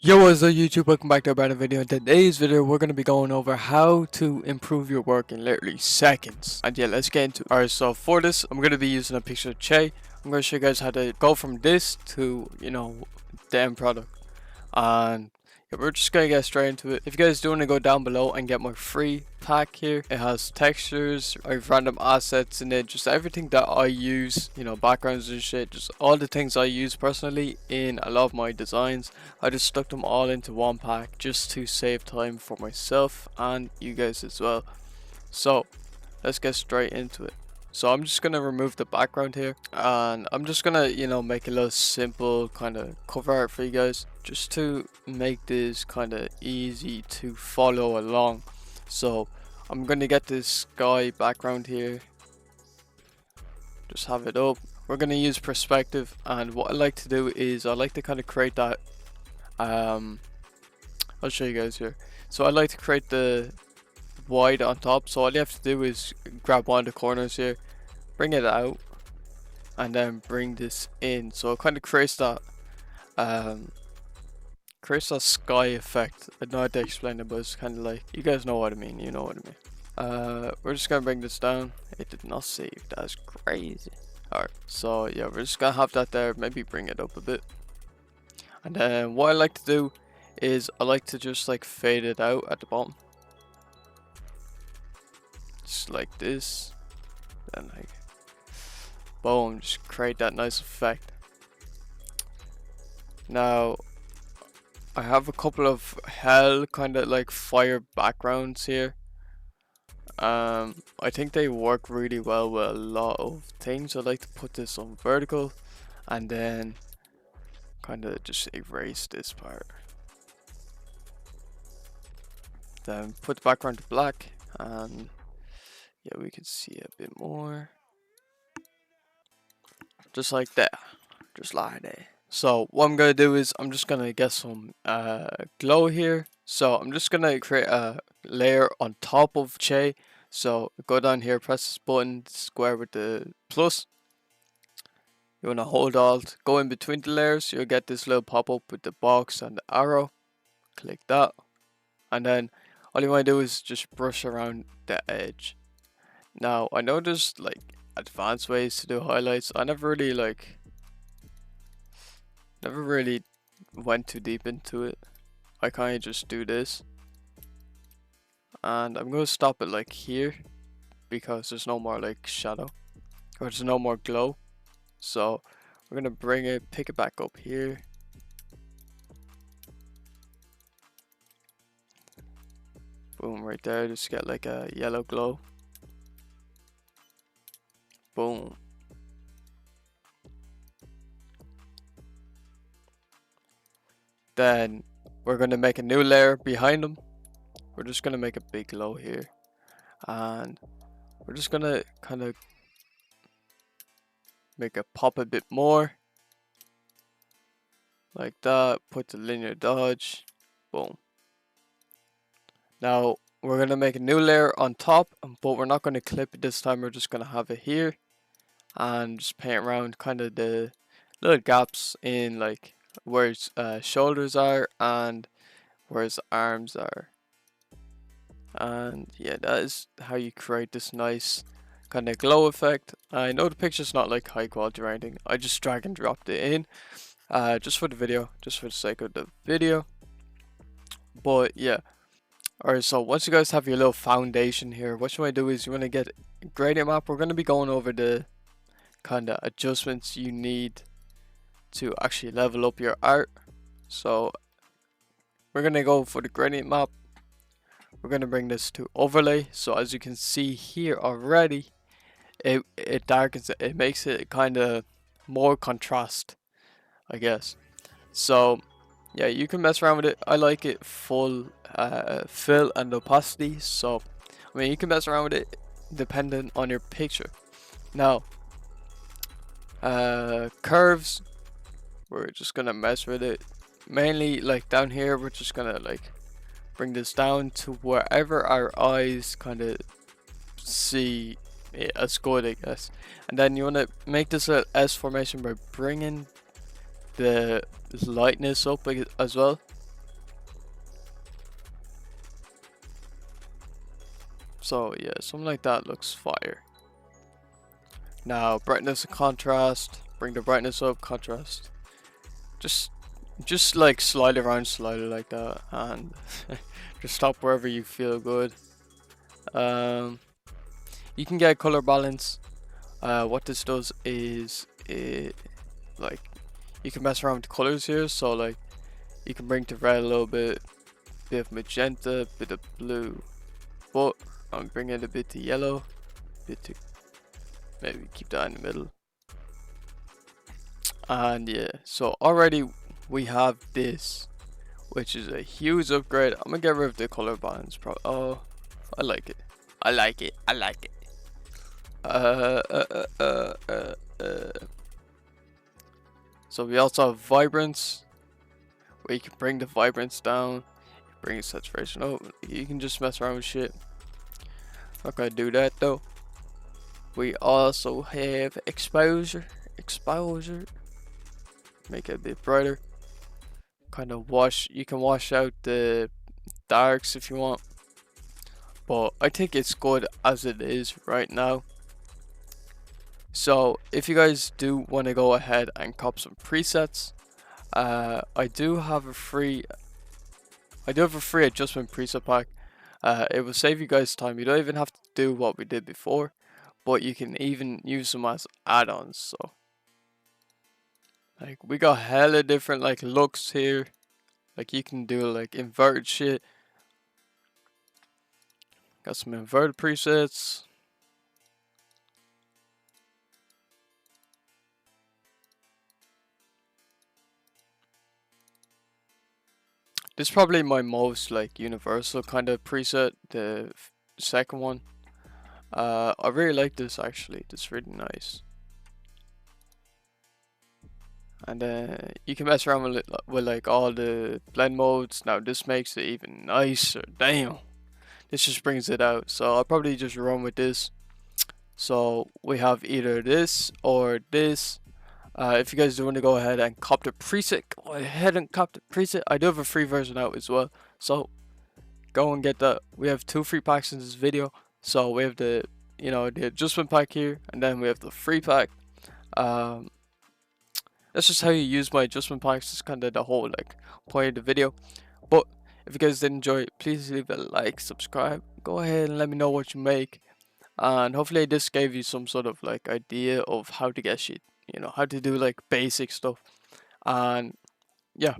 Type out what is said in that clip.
Yo, what's up YouTube? Welcome back to a brand new video. In today's video, we're going to be going over how to improve your work in literally seconds. And yeah, let's get into it. Alright, so for this, I'm going to be using a picture of Che. I'm going to show you guys how to go from this to, the end product. And yeah, we're just going to get straight into it. If you guys do want to go down below and get my free pack here, it has textures, I have random assets in it, just everything that I use, backgrounds and shit, just all the things I use personally in a lot of my designs. I just stuck them all into one pack just to save time for myself and you guys as well. So let's get straight into it. So I'm just gonna remove the background here, and I'm just gonna make a little simple kind of cover art for you guys, just to make this kind of easy to follow along. So I'm gonna get this sky background here, just have it up. We're gonna use perspective, and what I like to do is I like to kind of create that I'll show you guys here. So I like to create the wide on top, so all you have to do is grab one of the corners here, bring it out, and then bring this in, so it kind of creates that sky effect. I don't know how to explain it, but it's kind of like, you guys know what I mean, we're just gonna bring this down. It did not save, that's crazy. Alright, so yeah, we're just gonna have that there, maybe bring it up a bit. And then what I like to do is I like to just like fade it out at the bottom, just like this, and like boom, just create that nice effect. Now I have a couple of hell kind of like fire backgrounds here. I think they work really well with a lot of things. I like to put this on vertical and then kind of just erase this part, then put the background to black, and yeah, we can see a bit more, just like that, just like that. So what I'm gonna do is I'm just gonna get some glow here. So I'm just gonna create a layer on top of Che. So go down here, press this button, square with the plus. You wanna hold Alt, go in between the layers. You'll get this little pop up with the box and the arrow. Click that, and then all you want to do is just brush around the edge. Now I know there's like advanced ways to do highlights. I never really went too deep into it. I kind of just do this, and I'm gonna stop it like here because there's no more like shadow, or there's no more glow. So we're gonna bring it, pick it back up here. Boom, right there, just get like a yellow glow. Boom. Then we're gonna make a new layer behind them. We're just gonna make a big glow here, and we're just gonna kind of make it pop a bit more, like that. Put the linear dodge. Boom. Now we're gonna make a new layer on top, but we're not gonna clip it this time. We're just gonna have it here, and just paint around kind of the little gaps in like where his shoulders are and where his arms are. And yeah, that is how you create this nice kind of glow effect. I know the picture's not like high quality or anything, I just drag and dropped it in just for the video, just for the sake of the video. But yeah, alright, so once you guys have your little foundation here, what you want to do is you want to get a gradient map. We're going to be going over the kind of adjustments you need to actually level up your art. So we're going to go for the gradient map. We're going to bring this to overlay. So as you can see here already, it darkens it, it makes it kind of more contrast, I guess. So yeah, you can mess around with it. I like it full fill and opacity, so I mean you can mess around with it depending on your picture. Now curves, we're just gonna mess with it mainly like down here. We're just gonna like bring this down to wherever our eyes kind of see it as good, I guess. And then you want to make this a S formation by bringing the lightness up as well. So yeah, something like that looks fire. Now brightness and contrast. Bring the brightness up, contrast. Just like slide around slightly like that, and just stop wherever you feel good. You can get color balance. What this does is it like you can mess around with the colors here. So like you can bring the red a little bit of magenta, bit of blue, but I'm bringing a bit of yellow, bit to maybe keep that in the middle. And yeah, so already we have this, which is a huge upgrade. I'm gonna get rid of the color balance. Oh, I like it. I like it. I like it. So we also have vibrance, where you can bring the vibrance down, bring the saturation up. You can just mess around with shit. Not gonna do that though. We also have exposure. Make it a bit brighter. Kind of you can wash out the darks if you want. But I think it's good as it is right now. So if you guys do want to go ahead and cop some presets, I do have a free adjustment preset pack. It will save you guys time. You don't even have to do what we did before, but you can even use them as add-ons. So like we got hella different like looks here. Like you can do like inverted shit. Got some inverted presets. This is probably my most like universal kind of preset, the second one. I really like this actually. This is really nice. And then you can mess around with it, with like all the blend modes. Now this makes it even nicer. Damn, this just brings it out. So I'll probably just run with this. So we have either this or this. If you guys do want to go ahead and cop the preset, go ahead and cop the preset. I do have a free version out as well, so go and get that. We have 2 free packs in this video. So we have the the adjustment pack here, and then we have the free pack. That's just how you use my adjustment packs. It's kind of the whole like point of the video. But if you guys did enjoy it, please leave a like, subscribe. Go ahead and let me know what you make, and hopefully this gave you some sort of like idea of how to get shit. How to do like basic stuff. And yeah,